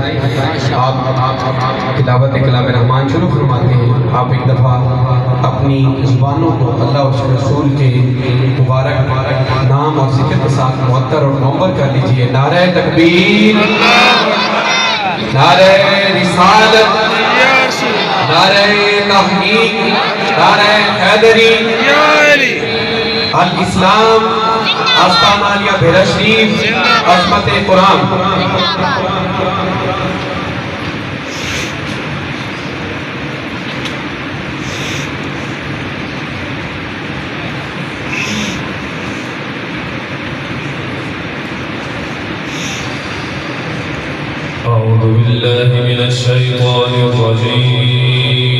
आप तिलावत कलाम रहमान शुरू फरमाते हैं। आप एक दफ़ा अपनी ज़ुबानों को अल्लाह और उसके रसूल के मुबारक नाम और ज़िक्र के साथ मुअत्तर और मुअम्बर कर लीजिए। नारे तकबीर, नारे रिसालत, नारे तहकीक, नारे हैदरी, अल इस्लाम, आस्ताना आलिया भेरा शरीफ, अज़मत कुरान। أعوذ بالله من الشيطان الرجيم